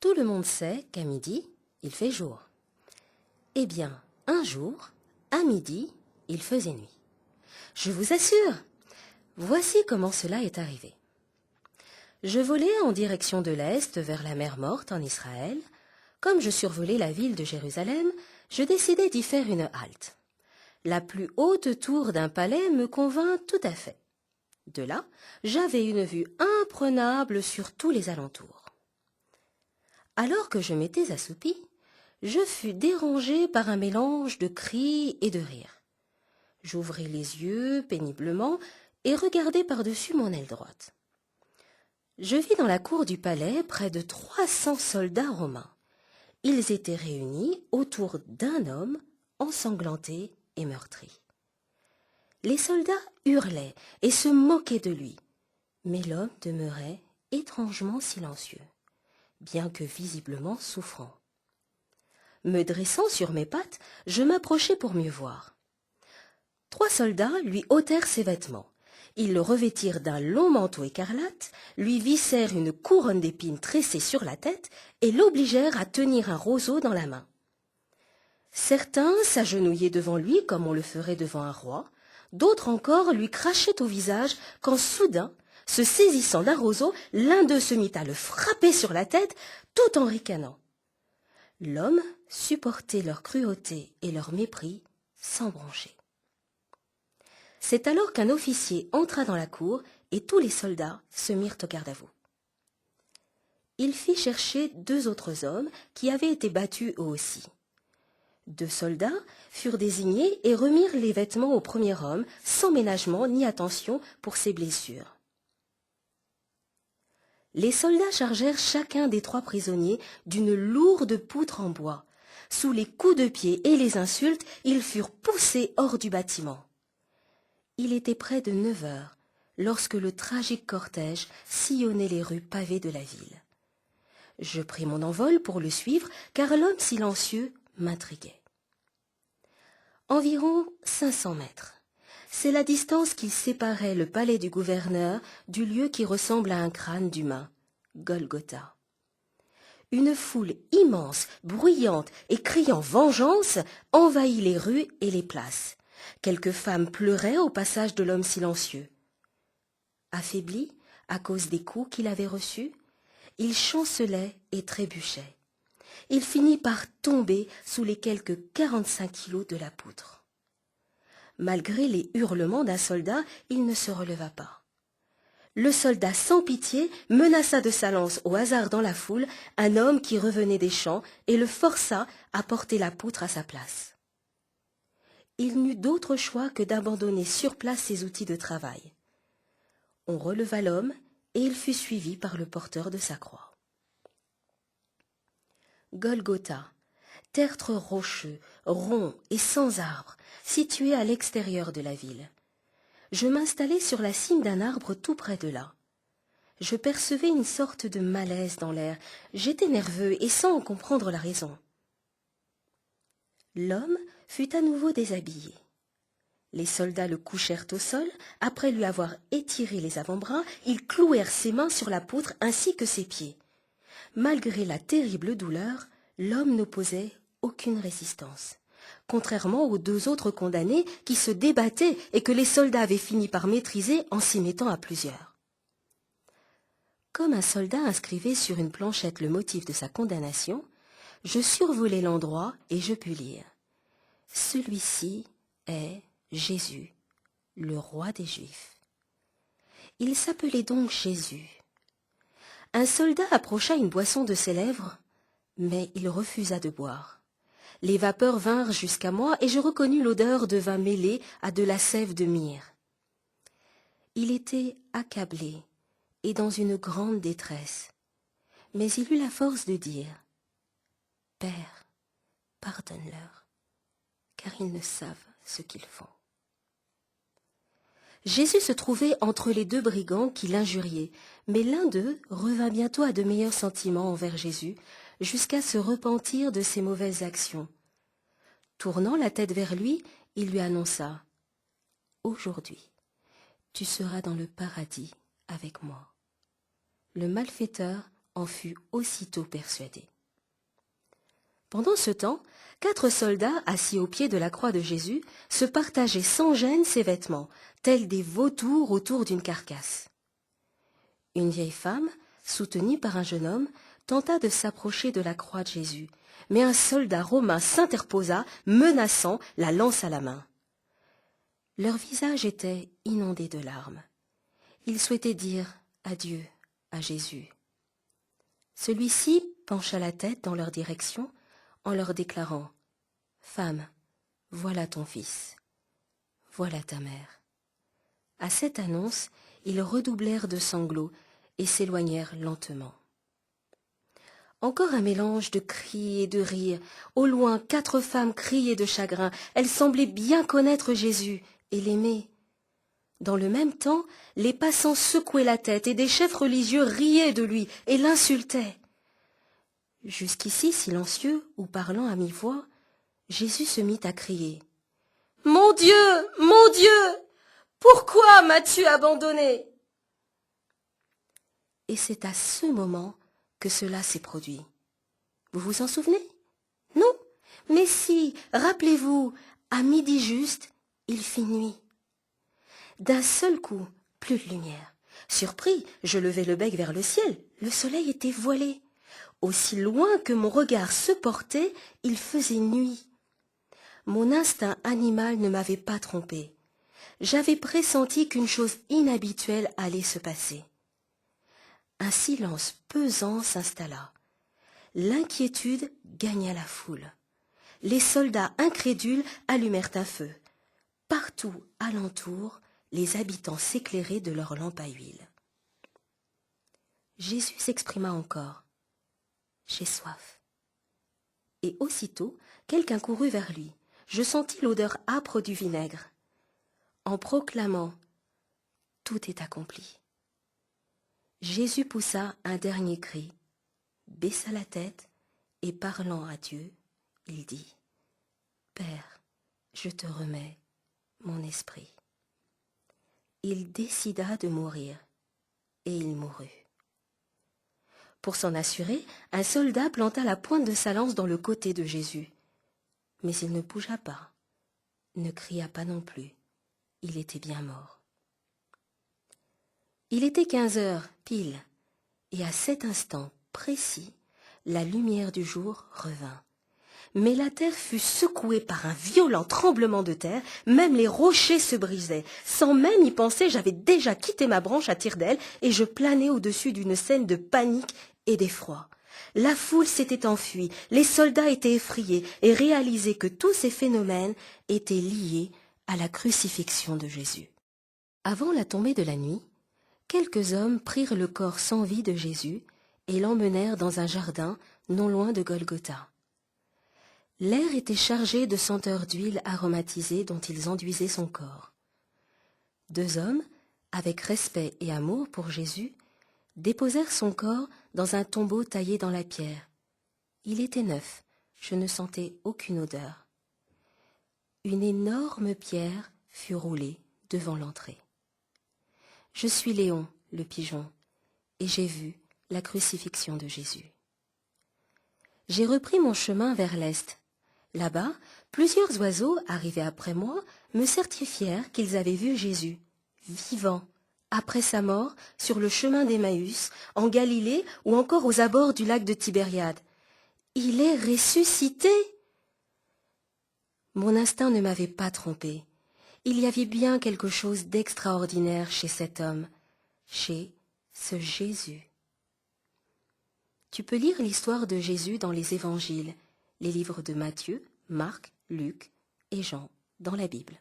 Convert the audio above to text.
Tout le monde sait qu'à midi, il fait jour. Eh bien, un jour, à midi, il faisait nuit. Je vous assure, voici comment cela est arrivé. Je volais en direction de l'Est vers la mer Morte en Israël. Comme je survolais la ville de Jérusalem, je décidai d'y faire une halte. La plus haute tour d'un palais me convint tout à fait. De là, j'avais une vue imprenable sur tous les alentours. Alors que je m'étais assoupie, je fus dérangée par un mélange de cris et de rires. J'ouvris les yeux péniblement et regardai par-dessus mon aile droite. Je vis dans la cour du palais près de 300 soldats romains. Ils étaient réunis autour d'un homme ensanglanté et meurtri. Les soldats hurlaient et se moquaient de lui, mais l'homme demeurait étrangement silencieux, bien que visiblement souffrant. Me dressant sur mes pattes, je m'approchai pour mieux voir. 3 soldats lui ôtèrent ses vêtements. Ils le revêtirent d'un long manteau écarlate, lui vissèrent une couronne d'épines tressée sur la tête et l'obligèrent à tenir un roseau dans la main. Certains s'agenouillaient devant lui comme on le ferait devant un roi, d'autres encore lui crachaient au visage quand soudain, se saisissant d'un roseau, l'un d'eux se mit à le frapper sur la tête tout en ricanant. L'homme supportait leur cruauté et leur mépris sans broncher. C'est alors qu'un officier entra dans la cour et tous les soldats se mirent au garde-à-vous. Il fit chercher 2 autres hommes qui avaient été battus eux aussi. 2 soldats furent désignés et remirent les vêtements au premier homme sans ménagement ni attention pour ses blessures. Les soldats chargèrent chacun des 3 prisonniers d'une lourde poutre en bois. Sous les coups de pied et les insultes, ils furent poussés hors du bâtiment. Il était près de 9 heures lorsque le tragique cortège sillonnait les rues pavées de la ville. Je pris mon envol pour le suivre car l'homme silencieux m'intriguait. Environ 500 mètres. C'est la distance qui séparait le palais du gouverneur du lieu qui ressemble à un crâne d'humain, Golgotha. Une foule immense, bruyante et criant vengeance envahit les rues et les places. Quelques femmes pleuraient au passage de l'homme silencieux. Affaibli à cause des coups qu'il avait reçus, il chancelait et trébuchait. Il finit par tomber sous les quelques 45 kilos de la poutre. Malgré les hurlements d'un soldat, il ne se releva pas. Le soldat sans pitié menaça de sa lance au hasard dans la foule un homme qui revenait des champs et le força à porter la poutre à sa place. Il n'eut d'autre choix que d'abandonner sur place ses outils de travail. On releva l'homme et il fut suivi par le porteur de sa croix. Golgotha, tertre rocheux, rond et sans arbres, situé à l'extérieur de la ville. Je m'installai sur la cime d'un arbre tout près de là. Je percevais une sorte de malaise dans l'air. J'étais nerveux et sans en comprendre la raison. L'homme fut à nouveau déshabillé. Les soldats le couchèrent au sol. Après lui avoir étiré les avant-bras, ils clouèrent ses mains sur la poutre ainsi que ses pieds. Malgré la terrible douleur, l'homme n'opposait aucune résistance, contrairement aux 2 autres condamnés qui se débattaient et que les soldats avaient fini par maîtriser en s'y mettant à plusieurs. Comme un soldat inscrivait sur une planchette le motif de sa condamnation, je survolai l'endroit et je pus lire « Celui-ci est Jésus, le roi des Juifs. » Il s'appelait donc Jésus. Un soldat approcha une boisson de ses lèvres, mais il refusa de boire. Les vapeurs vinrent jusqu'à moi et je reconnus l'odeur de vin mêlé à de la sève de myrrhe. Il était accablé et dans une grande détresse, mais il eut la force de dire « Père, pardonne-leur, car ils ne savent ce qu'ils font. » Jésus se trouvait entre les 2 brigands qui l'injuriaient, mais l'un d'eux revint bientôt à de meilleurs sentiments envers Jésus, jusqu'à se repentir de ses mauvaises actions. Tournant la tête vers lui, il lui annonça « Aujourd'hui, tu seras dans le paradis avec moi. » Le malfaiteur en fut aussitôt persuadé. Pendant ce temps, 4 soldats assis au pied de la croix de Jésus se partageaient sans gêne ses vêtements, tels des vautours autour d'une carcasse. Une vieille femme, soutenue par un jeune homme, tenta de s'approcher de la croix de Jésus, mais un soldat romain s'interposa, menaçant, la lance à la main. Leur visage était inondé de larmes. Ils souhaitaient dire adieu à Jésus. Celui-ci pencha la tête dans leur direction en leur déclarant « Femme, voilà ton fils, voilà ta mère. » À cette annonce, ils redoublèrent de sanglots et s'éloignèrent lentement. Encore un mélange de cris et de rires. Au loin, 4 femmes criaient de chagrin. Elles semblaient bien connaître Jésus et l'aimer. Dans le même temps, les passants secouaient la tête et des chefs religieux riaient de lui et l'insultaient. Jusqu'ici silencieux ou parlant à mi-voix, Jésus se mit à crier. « Mon Dieu, mon Dieu, pourquoi m'as-tu abandonné ?» Et c'est à ce moment que cela s'est produit. Vous vous en souvenez? Non? Mais si, rappelez-vous, à midi juste, il fit nuit. D'un seul coup, plus de lumière. Surpris, je levai le bec vers le ciel. Le soleil était voilé. Aussi loin que mon regard se portait, il faisait nuit. Mon instinct animal ne m'avait pas trompé. J'avais pressenti qu'une chose inhabituelle allait se passer. Un silence pesant s'installa. L'inquiétude gagna la foule. Les soldats incrédules allumèrent un feu. Partout alentour, les habitants s'éclairaient de leurs lampes à huile. Jésus s'exprima encore. « J'ai soif. » Et aussitôt, quelqu'un courut vers lui. Je sentis l'odeur âpre du vinaigre. En proclamant « Tout est accompli », Jésus poussa un dernier cri, baissa la tête et parlant à Dieu, il dit « Père, je te remets mon esprit. » Il décida de mourir et il mourut. Pour s'en assurer, un soldat planta la pointe de sa lance dans le côté de Jésus. Mais il ne bougea pas, ne cria pas non plus. Il était bien mort. Il était 15 heures pile, et à cet instant précis, la lumière du jour revint. Mais la terre fut secouée par un violent tremblement de terre, même les rochers se brisaient. Sans même y penser, j'avais déjà quitté ma branche à tire-d'aile et je planais au-dessus d'une scène de panique et d'effroi. La foule s'était enfuie, les soldats étaient effrayés et réalisaient que tous ces phénomènes étaient liés à la crucifixion de Jésus. Avant la tombée de la nuit, quelques hommes prirent le corps sans vie de Jésus et l'emmenèrent dans un jardin non loin de Golgotha. L'air était chargé de senteurs d'huile aromatisée dont ils enduisaient son corps. 2 hommes, avec respect et amour pour Jésus, déposèrent son corps dans un tombeau taillé dans la pierre. Il était neuf, je ne sentais aucune odeur. Une énorme pierre fut roulée devant l'entrée. Je suis Léon, le pigeon, et j'ai vu la crucifixion de Jésus. J'ai repris mon chemin vers l'est. Là-bas, plusieurs oiseaux, arrivés après moi, me certifièrent qu'ils avaient vu Jésus, vivant, après sa mort, sur le chemin d'Emmaüs, en Galilée ou encore aux abords du lac de Tibériade. Il est ressuscité! Mon instinct ne m'avait pas trompé. Il y avait bien quelque chose d'extraordinaire chez cet homme, chez ce Jésus. Tu peux lire l'histoire de Jésus dans les évangiles, les livres de Matthieu, Marc, Luc et Jean dans la Bible.